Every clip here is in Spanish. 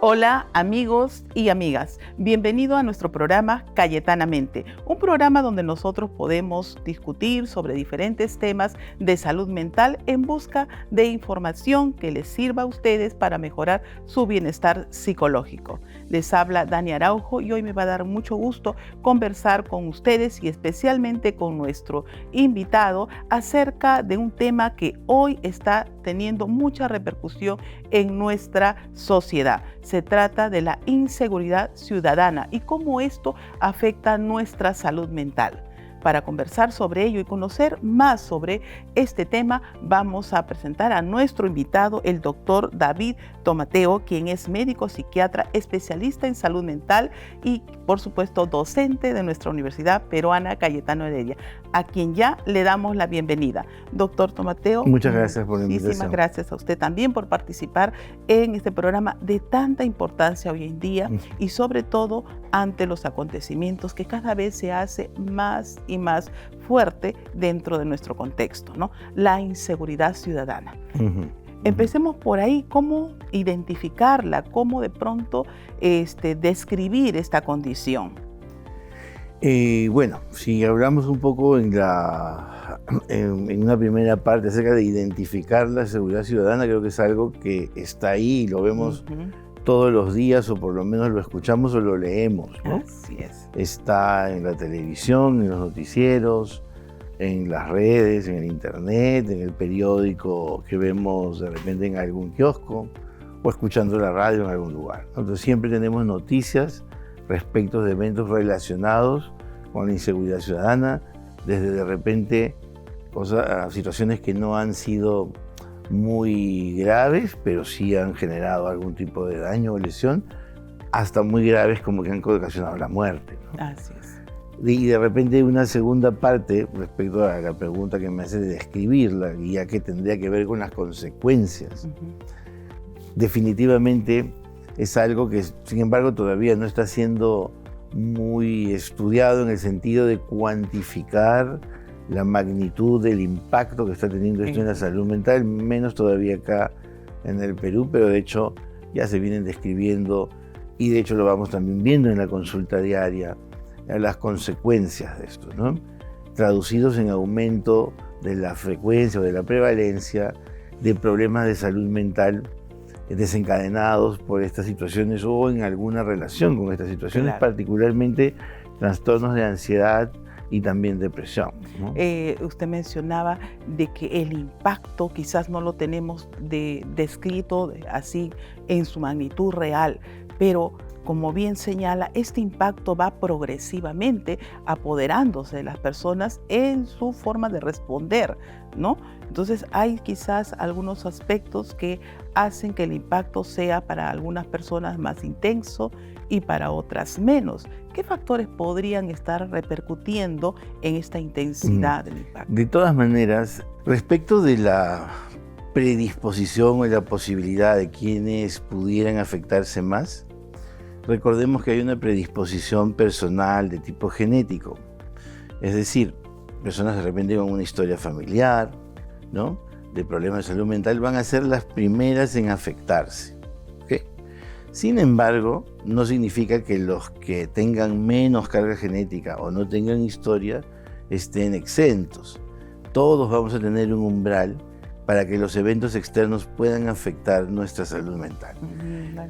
Hola amigos y amigas, bienvenido a nuestro programa Cayetanamente, un programa donde nosotros podemos discutir sobre diferentes temas de salud mental en busca de información que les sirva a ustedes para mejorar su bienestar psicológico. Les habla Dani Araujo y hoy me va a dar mucho gusto conversar con ustedes y especialmente con nuestro invitado acerca de un tema que hoy está teniendo mucha repercusión en nuestra sociedad. Se trata de la inseguridad ciudadana y cómo esto afecta nuestra salud mental. Para conversar sobre ello y conocer más sobre este tema, vamos a presentar a nuestro invitado, el doctor David Tomateo, quien es médico psiquiatra especialista en salud mental y, por supuesto, docente de nuestra Universidad Peruana Cayetano Heredia, a quien ya le damos la bienvenida. Doctor Tomateo, muchas gracias por la invitación. Muchísimas gracias a usted también por participar en este programa de tanta importancia hoy en día y sobre todo ante los acontecimientos que cada vez se hace más y más fuerte dentro de nuestro contexto, ¿no? La inseguridad ciudadana. Empecemos por ahí, ¿cómo identificarla? ¿Cómo de pronto describir esta condición? Bueno, si hablamos un poco en una primera parte acerca de identificar la seguridad ciudadana, creo que es algo que está ahí y lo vemos todos los días, o por lo menos lo escuchamos o lo leemos, ¿no? Así es. Está en la televisión, en los noticieros, en las redes, en el internet, en el periódico que vemos de repente en algún kiosco o escuchando la radio en algún lugar, ¿no? Entonces siempre tenemos noticias respecto de eventos relacionados con la inseguridad ciudadana, desde de repente situaciones que no han sido muy graves, pero sí han generado algún tipo de daño o lesión, hasta muy graves como que han ocasionado la muerte, ¿no? Así es. Y de repente una segunda parte respecto a la pregunta que me hace de describirla, y ya que tendría que ver con las consecuencias. Definitivamente es algo que, sin embargo, todavía no está siendo muy estudiado en el sentido de cuantificar la magnitud del impacto que está teniendo esto en la salud mental, menos todavía acá en el Perú, pero de hecho ya se vienen describiendo, y de hecho lo vamos también viendo en la consulta diaria, las consecuencias de esto, ¿no? Traducidos en aumento de la frecuencia o de la prevalencia de problemas de salud mental desencadenados por estas situaciones o en alguna relación con estas situaciones, particularmente trastornos de ansiedad y también depresión, ¿no? Usted mencionaba de que el impacto quizás no lo tenemos descrito así en su magnitud real, pero como bien señala, este impacto va progresivamente apoderándose de las personas en su forma de responder, ¿no? Entonces hay quizás algunos aspectos que hacen que el impacto sea para algunas personas más intenso y para otras menos. ¿Qué factores podrían estar repercutiendo en esta intensidad del impacto? De todas maneras, respecto de la predisposición o la posibilidad de quienes pudieran afectarse más, recordemos que hay una predisposición personal de tipo genético. Es decir, personas de repente con una historia familiar, ¿no?, de problemas de salud mental van a ser las primeras en afectarse, ¿okay? Sin embargo, no significa que los que tengan menos carga genética o no tengan historia estén exentos. Todos vamos a tener un umbral para que los eventos externos puedan afectar nuestra salud mental.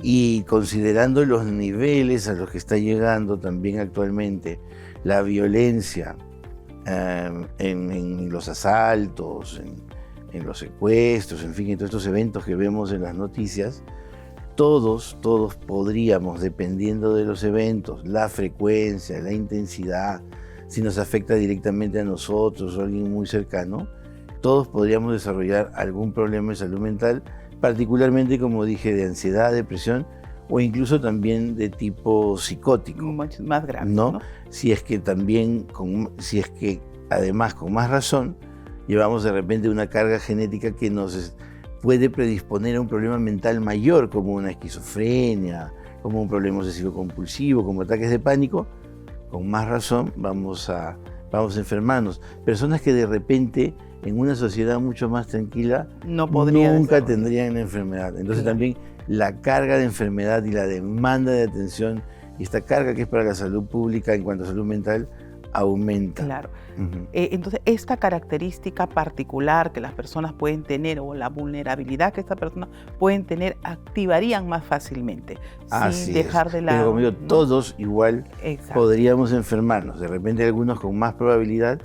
Y considerando los niveles a los que está llegando también actualmente la violencia en los asaltos, en los secuestros, en fin, en todos estos eventos que vemos en las noticias, todos podríamos, dependiendo de los eventos, la frecuencia, la intensidad, si nos afecta directamente a nosotros o a alguien muy cercano, todos podríamos desarrollar algún problema de salud mental, particularmente, como dije, de ansiedad, depresión o incluso también de tipo psicótico. Mucho más grave, ¿no? Si es que además con más razón llevamos de repente una carga genética que nos puede predisponer a un problema mental mayor, como una esquizofrenia, como un problema obsesivo compulsivo, como ataques de pánico, con más razón vamos a enfermarnos. Personas que de repente en una sociedad mucho más tranquila nunca tendrían la enfermedad. Entonces también la carga de enfermedad y la demanda de atención y esta carga que es para la salud pública en cuanto a salud mental aumenta. Claro. Entonces, esta característica particular que las personas pueden tener o la vulnerabilidad que estas personas pueden tener activarían más fácilmente sin dejar de lado. Pero como digo, ¿no? Todos igual podríamos enfermarnos. De repente algunos con más probabilidad,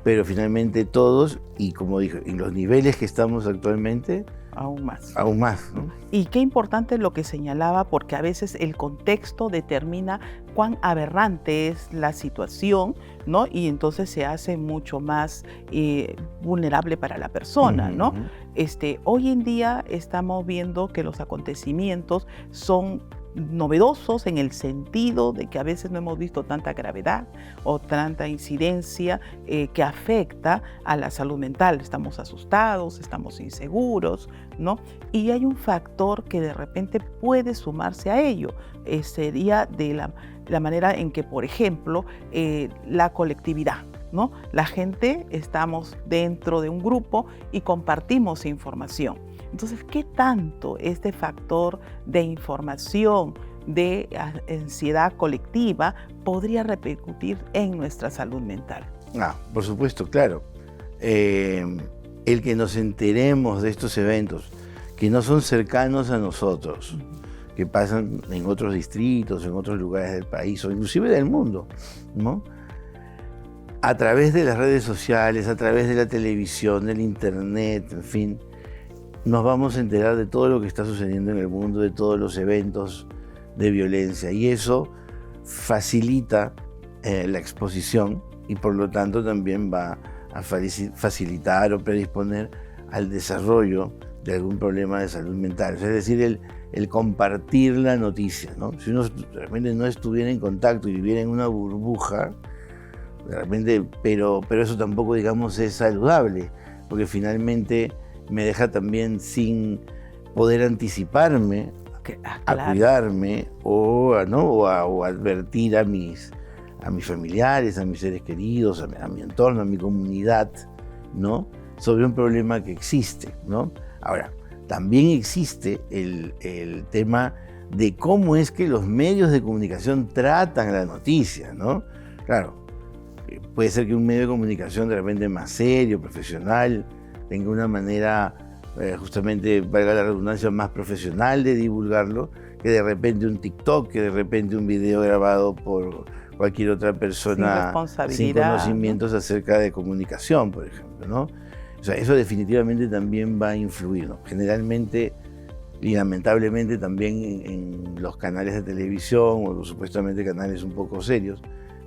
pero finalmente todos, y como dije, en los niveles que estamos actualmente, aún más. Aún más, ¿no? Y qué importante lo que señalaba, porque a veces el contexto determina cuán aberrante es la situación, ¿no? Y entonces se hace mucho más vulnerable para la persona, ¿no? Hoy en día estamos viendo que los acontecimientos son novedosos en el sentido de que a veces no hemos visto tanta gravedad o tanta incidencia que afecta a la salud mental. Estamos asustados, estamos inseguros, ¿no? Y hay un factor que de repente puede sumarse a ello. Sería de la manera en que, por ejemplo, la colectividad, ¿no? La gente estamos dentro de un grupo y compartimos información. Entonces, ¿qué tanto este factor de información, de ansiedad colectiva, podría repercutir en nuestra salud mental? Por supuesto, claro. El que nos enteremos de estos eventos, que no son cercanos a nosotros, que pasan en otros distritos, en otros lugares del país o inclusive del mundo, ¿no? A través de las redes sociales, a través de la televisión, del internet, en fin, nos vamos a enterar de todo lo que está sucediendo en el mundo, de todos los eventos de violencia, y eso facilita la exposición y por lo tanto también va a facilitar o predisponer al desarrollo de algún problema de salud mental. Es decir, el compartir la noticia, ¿no? Si uno de repente no estuviera en contacto y viviera en una burbuja, de repente, pero eso tampoco, digamos, es saludable, porque finalmente me deja también sin poder anticiparme a cuidarme o a advertir a mis familiares, a mis seres queridos, a mi entorno, a mi comunidad, ¿no? Sobre un problema que existe, ¿no? Ahora, también existe el tema de cómo es que los medios de comunicación tratan la noticia, ¿no? Claro, puede ser que un medio de comunicación de repente más serio, profesional, tenga una manera, justamente, valga la redundancia, más profesional de divulgarlo, que de repente un TikTok, que de repente un video grabado por cualquier otra persona sin conocimientos, ¿no?, acerca de comunicación, por ejemplo, ¿no? O sea, eso definitivamente también va a influir, ¿no? Generalmente y lamentablemente también en los canales de televisión o supuestamente canales un poco serios,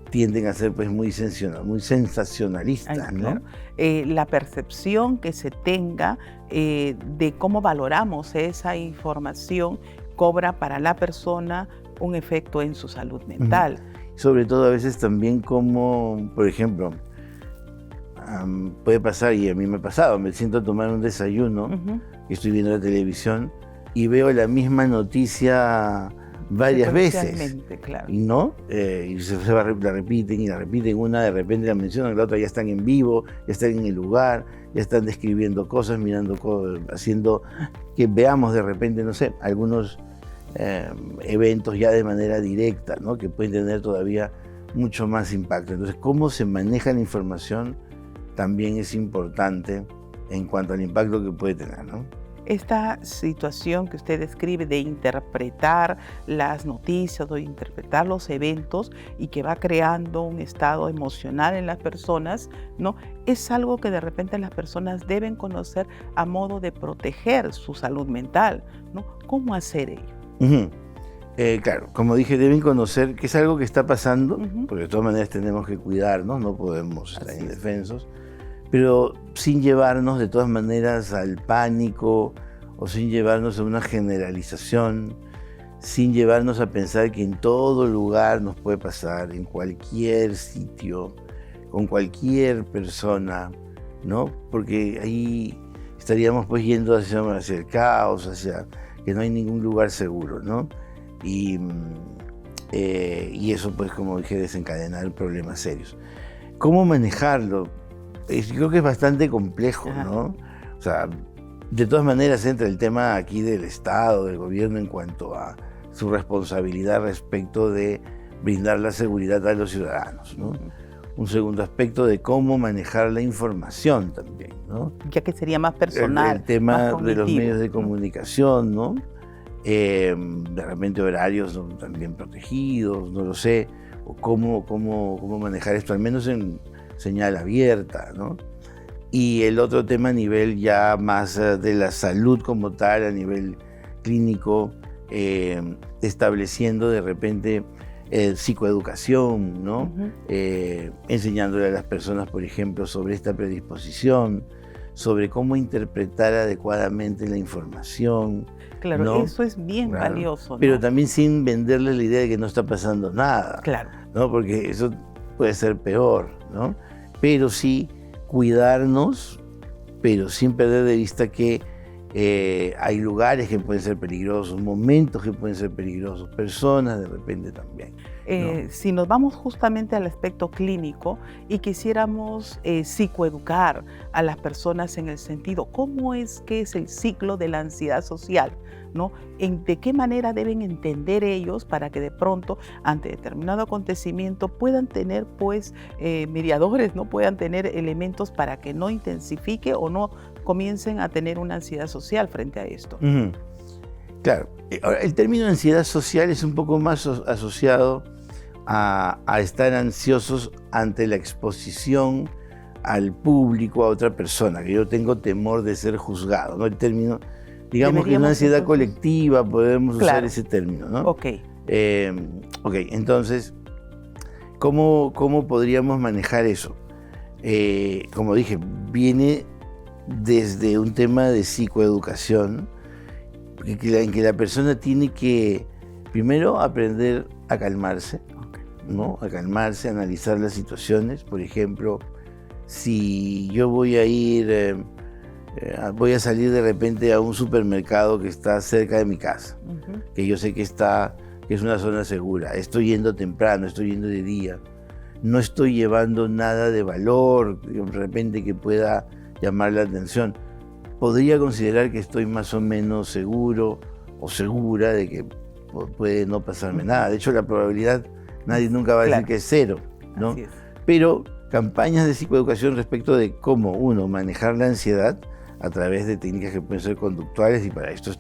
tienden a ser pues muy sensacionalistas, ¿no? Claro. La percepción que se tenga de cómo valoramos esa información cobra para la persona un efecto en su salud mental. Sobre todo a veces también como, por ejemplo, puede pasar, y a mí me ha pasado, me siento a tomar un desayuno, estoy viendo la televisión y veo la misma noticia varias veces, claro. Y la repiten, una de repente la mencionan, la otra ya están en vivo, ya están en el lugar, ya están describiendo cosas, mirando cosas, haciendo que veamos de repente, no sé, algunos eventos ya de manera directa, ¿no?, que pueden tener todavía mucho más impacto. Entonces, cómo se maneja la información también es importante en cuanto al impacto que puede tener, ¿no? Esta situación que usted describe de interpretar las noticias o interpretar los eventos y que va creando un estado emocional en las personas, ¿no?, es algo que de repente las personas deben conocer a modo de proteger su salud mental, ¿no? ¿Cómo hacer ello? Claro, como dije, deben conocer que es algo que está pasando, porque de todas maneras tenemos que cuidarnos, no podemos estar indefensos, pero sin llevarnos de todas maneras al pánico o sin llevarnos a una generalización, sin llevarnos a pensar que en todo lugar nos puede pasar, en cualquier sitio, con cualquier persona, ¿no? Porque ahí estaríamos pues yendo hacia el caos, hacia que no hay ningún lugar seguro, ¿no? y eso, pues, como dije, desencadenar problemas serios. ¿Cómo manejarlo? Yo creo que es bastante complejo, ¿no? O sea, de todas maneras entra el tema aquí del Estado, del gobierno, en cuanto a su responsabilidad respecto de brindar la seguridad a los ciudadanos, ¿no? Un segundo aspecto de cómo manejar la información también, ¿no? Ya que sería más personal. El tema más de los medios de comunicación, ¿no? De repente horarios también protegidos, no lo sé, o cómo manejar esto, al menos en señal abierta, ¿no? Y el otro tema a nivel ya más de la salud como tal, a nivel clínico, estableciendo de repente psicoeducación, ¿no? Enseñándole a las personas, por ejemplo, sobre esta predisposición, sobre cómo interpretar adecuadamente la información. Claro, ¿no? eso es bien valioso, ¿no? Pero también sin venderles la idea de que no está pasando nada, claro, ¿no? Porque eso puede ser peor, ¿no? Pero sí cuidarnos, pero sin perder de vista que hay lugares que pueden ser peligrosos, momentos que pueden ser peligrosos, personas de repente también. ¿no? Si nos vamos justamente al aspecto clínico y quisiéramos psicoeducar a las personas en el sentido, ¿cómo es que es el ciclo de la ansiedad social? ¿no? ¿De qué manera deben entender ellos para que de pronto, ante determinado acontecimiento, puedan tener pues mediadores, ¿no? Puedan tener elementos para que no intensifique o no comiencen a tener una ansiedad social frente a esto? Claro, ahora, el término ansiedad social es un poco más asociado a estar ansiosos ante la exposición al público, a otra persona, que yo tengo temor de ser juzgado, ¿no? El término, digamos que es una ansiedad colectiva, podemos usar ese término, ¿no? Ok. Entonces, ¿cómo podríamos manejar eso? Como dije, viene desde un tema de psicoeducación, en que la persona tiene que primero aprender a calmarse, ¿no? A calmarse, a analizar las situaciones. Por ejemplo, si yo voy a salir de repente a un supermercado que está cerca de mi casa, que yo sé que es una zona segura, estoy yendo temprano, estoy yendo de día, no estoy llevando nada de valor, de repente que pueda llamar la atención, podría considerar que estoy más o menos seguro o segura de que puede no pasarme nada. De hecho, la probabilidad, nadie nunca va a decir que es cero, ¿no? Así es. Pero campañas de psicoeducación respecto de cómo uno manejar la ansiedad a través de técnicas que pueden ser conductuales, y para esto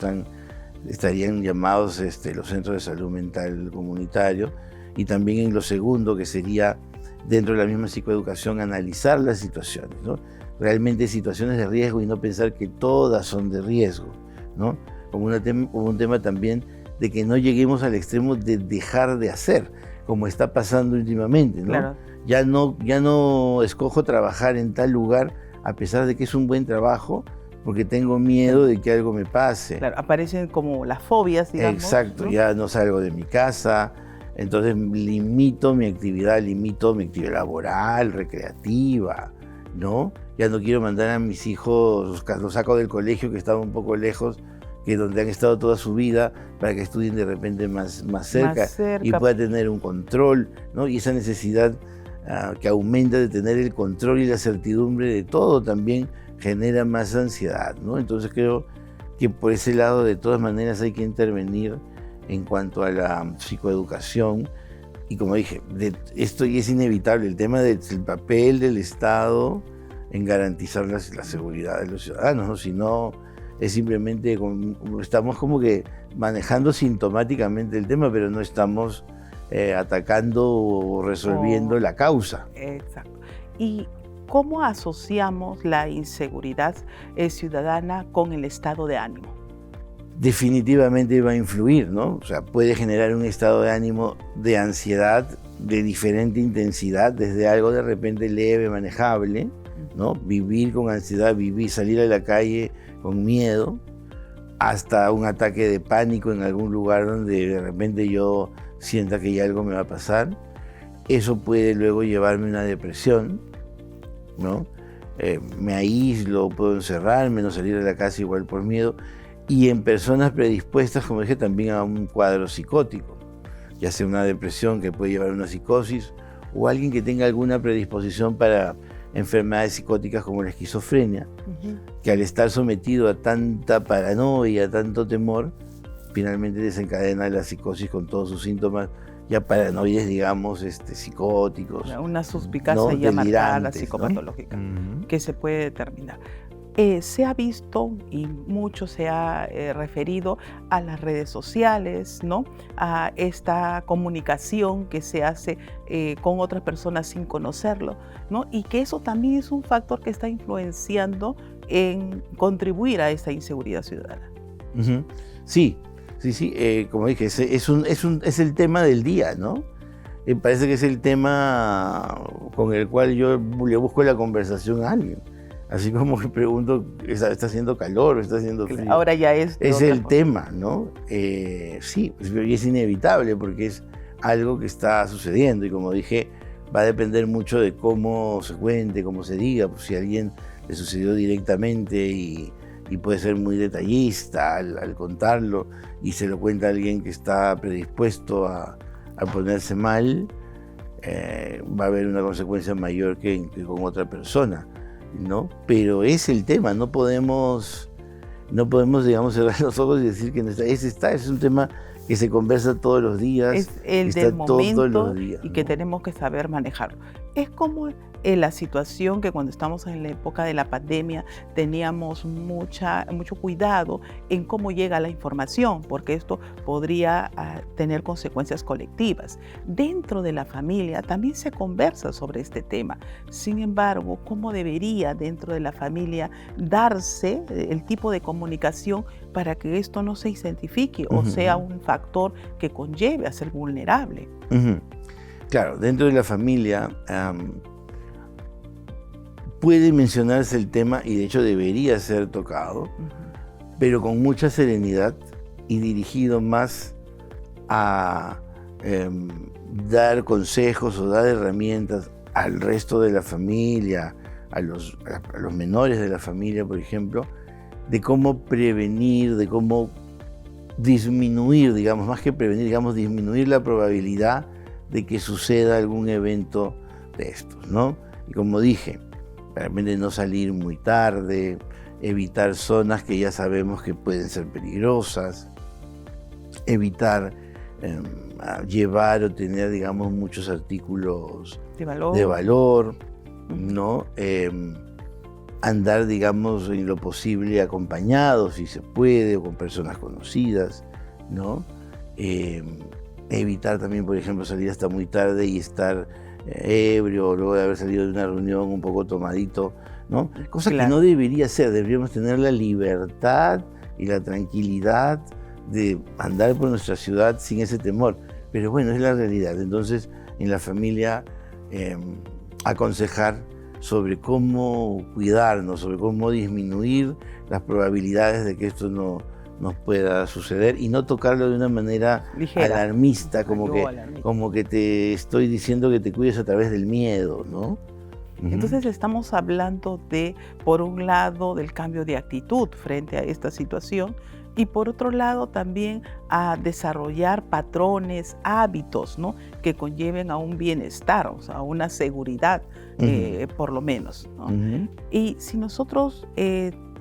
estarían llamados los centros de salud mental comunitario, y también en lo segundo, que sería dentro de la misma psicoeducación analizar las situaciones, ¿no? Realmente situaciones de riesgo y no pensar que todas son de riesgo, ¿no? Como un tema también de que no lleguemos al extremo de dejar de hacer, como está pasando últimamente, ¿no? Claro. Ya no escojo trabajar en tal lugar a pesar de que es un buen trabajo, porque tengo miedo de que algo me pase. Claro, aparecen como las fobias, digamos. Exacto, ¿no? Ya no salgo de mi casa, entonces limito mi actividad laboral, recreativa, ¿no? Ya no quiero mandar a mis hijos, los saco del colegio que estaba un poco lejos, que donde han estado toda su vida, para que estudien de repente más cerca y pueda tener un control, ¿no? Y esa necesidad que aumenta de tener el control y la certidumbre de todo también genera más ansiedad, ¿no? Entonces creo que por ese lado de todas maneras hay que intervenir en cuanto a la psicoeducación. Y como dije, esto y es inevitable, el tema del papel del Estado en garantizar la seguridad de los ciudadanos, ¿no? Si no, es simplemente, estamos como que manejando sintomáticamente el tema, pero no estamos atacando o resolviendo la causa. Exacto. ¿Y cómo asociamos la inseguridad ciudadana con el estado de ánimo? Definitivamente va a influir, ¿no? O sea, puede generar un estado de ánimo de ansiedad de diferente intensidad, desde algo de repente leve, manejable, ¿no? Vivir con ansiedad, salir a la calle con miedo, hasta un ataque de pánico en algún lugar donde de repente yo sienta que ya algo me va a pasar. Eso puede luego llevarme a una depresión, ¿no? Me aíslo, puedo encerrarme, no salir de la casa igual por miedo. y en personas predispuestas, como dije, también a un cuadro psicótico, ya sea una depresión que puede llevar a una psicosis, o alguien que tenga alguna predisposición para enfermedades psicóticas como la esquizofrenia, que al estar sometido a tanta paranoia, a tanto temor, finalmente desencadena la psicosis con todos sus síntomas ya paranoides, digamos, psicóticos. Una suspicacia, ¿no?, ya marcada, psicopatológica, ¿no?, que se puede determinar. Se ha visto y mucho se ha referido a las redes sociales, ¿no?, a esta comunicación que se hace con otras personas sin conocerlo, ¿no?, y que eso también es un factor que está influenciando en contribuir a esta inseguridad ciudadana. Sí, como dije, es el tema del día, ¿no? Parece que es el tema con el cual yo le busco la conversación a alguien. Así como que pregunto, ¿está haciendo calor o está haciendo frío? Ahora ya es el tema, ¿no? Sí, y es inevitable porque es algo que está sucediendo y como dije, va a depender mucho de cómo se cuente, cómo se diga, pues si a alguien le sucedió directamente y puede ser muy detallista al contarlo y se lo cuenta a alguien que está predispuesto a ponerse mal, va a haber una consecuencia mayor que con otra persona, ¿no? Pero es el tema, no podemos, digamos, cerrar los ojos y decir que no está. Es un tema que se conversa todos los días, es el está del momento todos los días, y que ¿no?, tenemos que saber manejarlo. Es como la situación que cuando estamos en la época de la pandemia teníamos mucho cuidado en cómo llega la información, porque esto podría tener consecuencias colectivas. Dentro de la familia también se conversa sobre este tema. Sin embargo, ¿cómo debería dentro de la familia darse el tipo de comunicación para que esto no se identifique o sea un factor que conlleve a ser vulnerable? Claro, dentro de la familia puede mencionarse el tema y de hecho debería ser tocado, pero con mucha serenidad y dirigido más a dar consejos o dar herramientas al resto de la familia, a los menores de la familia, por ejemplo, de cómo prevenir, de cómo disminuir, digamos, más que prevenir, digamos, disminuir la probabilidad de que suceda algún evento de estos, ¿no? Y como dije, realmente no salir muy tarde, evitar zonas que ya sabemos que pueden ser peligrosas, evitar llevar o tener, digamos, muchos artículos de valor, ¿no? Andar, digamos, en lo posible acompañados, si se puede, o con personas conocidas, ¿no? Evitar también, por ejemplo, salir hasta muy tarde y estar ebrio, luego de haber salido de una reunión un poco tomadito, ¿no? Cosa que no debería ser. Deberíamos tener la libertad y la tranquilidad de andar por nuestra ciudad sin ese temor. Pero bueno, es la realidad. Entonces, en la familia, aconsejar sobre cómo cuidarnos, sobre cómo disminuir las probabilidades de que esto no nos pueda suceder y no tocarlo de una manera ligera, alarmista, como que te estoy diciendo que te cuides a través del miedo, ¿no? Entonces estamos hablando de, por un lado, del cambio de actitud frente a esta situación y por otro lado también a desarrollar patrones, hábitos, ¿no?, que conlleven a un bienestar, o sea, a una seguridad, por lo menos, ¿no? Y si nosotros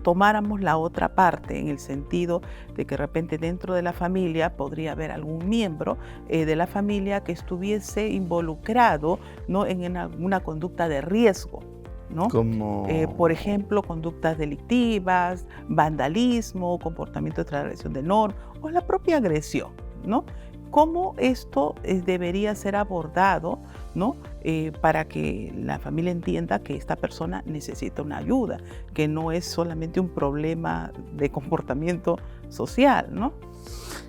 tomáramos la otra parte, en el sentido de que de repente dentro de la familia podría haber algún miembro de la familia que estuviese involucrado, ¿no?, en alguna conducta de riesgo, ¿no? Como por ejemplo, conductas delictivas, vandalismo, comportamiento de transgresión de norma o la propia agresión, ¿no? ¿Cómo esto debería ser abordado, ¿no?, para que la familia entienda que esta persona necesita una ayuda, que no es solamente un problema de comportamiento social, ¿no?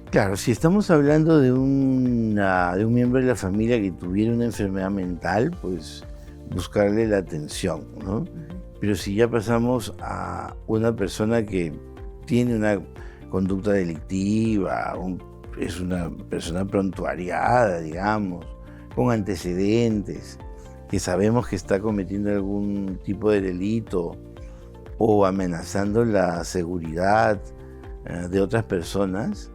Claro, si estamos hablando de un miembro de la familia que tuviera una enfermedad mental, pues buscarle la atención, ¿no? Pero si ya pasamos a una persona que tiene una conducta delictiva, es una persona prontuariada, digamos, con antecedentes, que sabemos que está cometiendo algún tipo de delito o amenazando la seguridad de otras personas,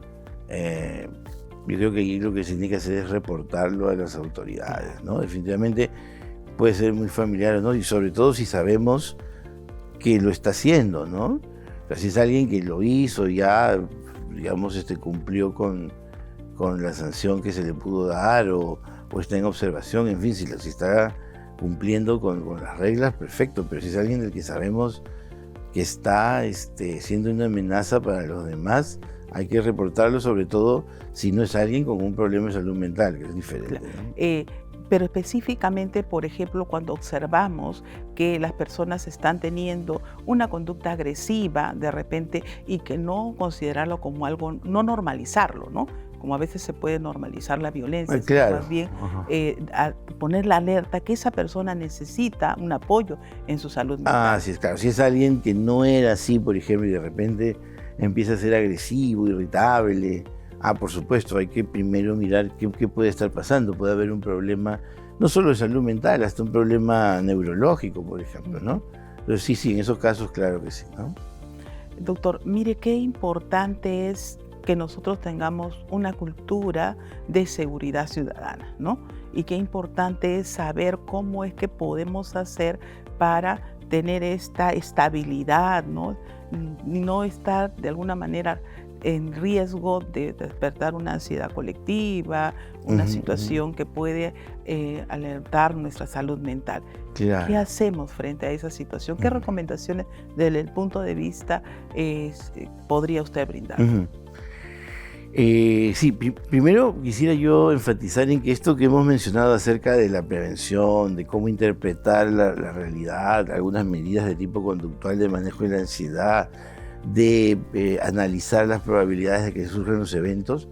yo creo que ahí lo que se tiene que hacer es reportarlo a las autoridades, ¿no? Definitivamente puede ser muy familiar, ¿no? Y sobre todo si sabemos que lo está haciendo, ¿no? O sea, si es alguien que lo hizo ya, digamos, cumplió con la sanción que se le pudo dar o está en observación, en fin, si está cumpliendo con las reglas, perfecto, pero si es alguien del que sabemos que está siendo una amenaza para los demás, hay que reportarlo, sobre todo si no es alguien con un problema de salud mental, que es diferente, ¿no? Pero específicamente, por ejemplo, cuando observamos que las personas están teniendo una conducta agresiva de repente y que no considerarlo como algo, no normalizarlo, ¿no? Como a veces se puede normalizar la violencia, claro. Más bien a poner la alerta que esa persona necesita un apoyo en su salud mental. Sí, claro. Si es alguien que no era así, por ejemplo, y de repente empieza a ser agresivo, irritable, por supuesto, hay que primero mirar qué puede estar pasando. Puede haber un problema, no solo de salud mental, hasta un problema neurológico, por ejemplo, ¿no? Entonces sí, en esos casos, claro que sí, ¿no? Doctor, mire qué importante es que nosotros tengamos una cultura de seguridad ciudadana, ¿no? Y qué importante es saber cómo es que podemos hacer para tener esta estabilidad, ¿no? Y no estar de alguna manera en riesgo de despertar una ansiedad colectiva, una situación que puede alertar nuestra salud mental. Claro. ¿Qué hacemos frente a esa situación? ¿Qué recomendaciones desde el punto de vista podría usted brindar? Sí, primero quisiera yo enfatizar en que esto que hemos mencionado acerca de la prevención, de cómo interpretar la realidad, algunas medidas de tipo conductual de manejo de la ansiedad, de analizar las probabilidades de que surjan los eventos,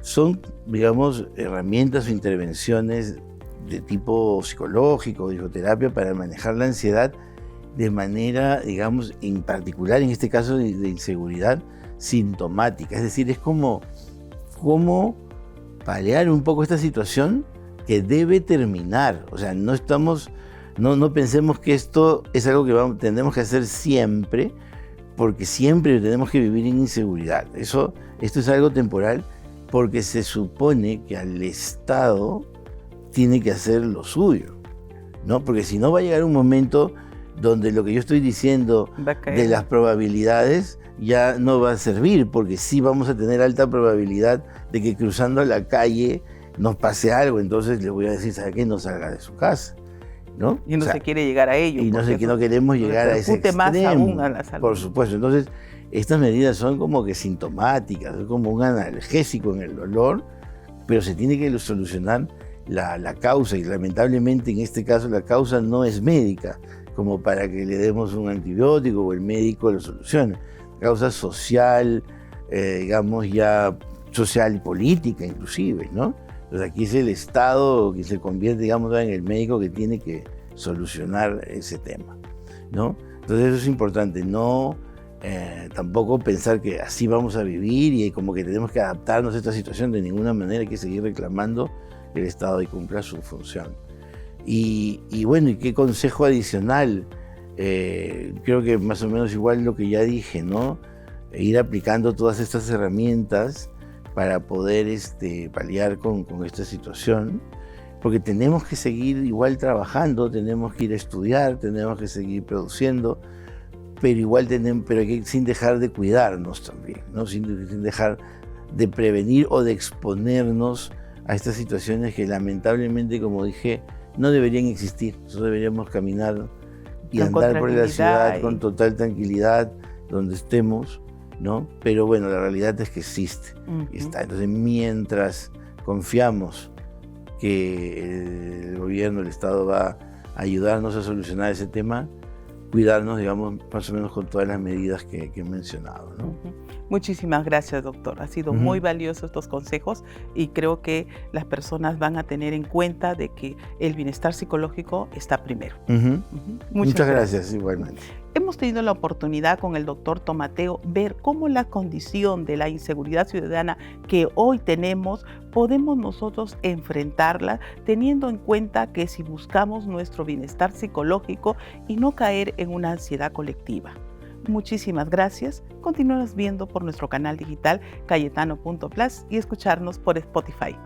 son, digamos, herramientas o intervenciones de tipo psicológico, de psicoterapia para manejar la ansiedad de manera, digamos, en particular en este caso de inseguridad, sintomática. Es decir, es como paliar un poco esta situación que debe terminar. O sea, no pensemos que esto es algo que tenemos que hacer siempre, porque siempre tenemos que vivir en inseguridad. Esto es algo temporal, porque se supone que al Estado tiene que hacer lo suyo, ¿no? Porque si no va a llegar un momento donde lo que yo estoy diciendo de las probabilidades ya no va a servir, porque sí vamos a tener alta probabilidad de que cruzando la calle nos pase algo. Entonces le voy a decir, ¿sabe qué? No salga de su casa, ¿no? Y no se quiere llegar a ello. Y no queremos llegar a ese extremo. Más aún a la salud. Por supuesto. Entonces, estas medidas son como que sintomáticas, es como un analgésico en el dolor, pero se tiene que solucionar la causa, y lamentablemente en este caso la causa no es médica, como para que le demos un antibiótico o el médico lo solucione. Causa social, digamos ya social y política inclusive, ¿no? Entonces aquí es el Estado que se convierte, digamos, en el médico que tiene que solucionar ese tema, ¿no? Entonces eso es importante, no tampoco pensar que así vamos a vivir y como que tenemos que adaptarnos a esta situación. De ninguna manera. Hay que seguir reclamando que el Estado cumpla su función. Y bueno, ¿y qué consejo adicional? Creo que más o menos igual lo que ya dije, ¿no? Ir aplicando todas estas herramientas para poder paliar con esta situación, porque tenemos que seguir igual trabajando, tenemos que ir a estudiar, tenemos que seguir produciendo, pero sin dejar de cuidarnos también, ¿no? Sin dejar de prevenir o de exponernos a estas situaciones que lamentablemente, como dije, no deberían existir. Nosotros deberíamos caminar y andar por la ciudad con total tranquilidad, donde estemos, ¿no? Pero bueno, la realidad es que existe. Y está. Entonces, mientras confiamos que el gobierno, el Estado va a ayudarnos a solucionar ese tema, cuidarnos, digamos, más o menos con todas las medidas que he mencionado, ¿no? Muchísimas gracias, doctor. Ha sido muy valioso estos consejos y creo que las personas van a tener en cuenta de que el bienestar psicológico está primero. Muchas gracias, igualmente. Hemos tenido la oportunidad con el doctor Tomateo ver cómo la condición de la inseguridad ciudadana que hoy tenemos, podemos nosotros enfrentarla teniendo en cuenta que si buscamos nuestro bienestar psicológico y no caer en una ansiedad colectiva. Muchísimas gracias. Continúanos viendo por nuestro canal digital cayetano.plus y escucharnos por Spotify.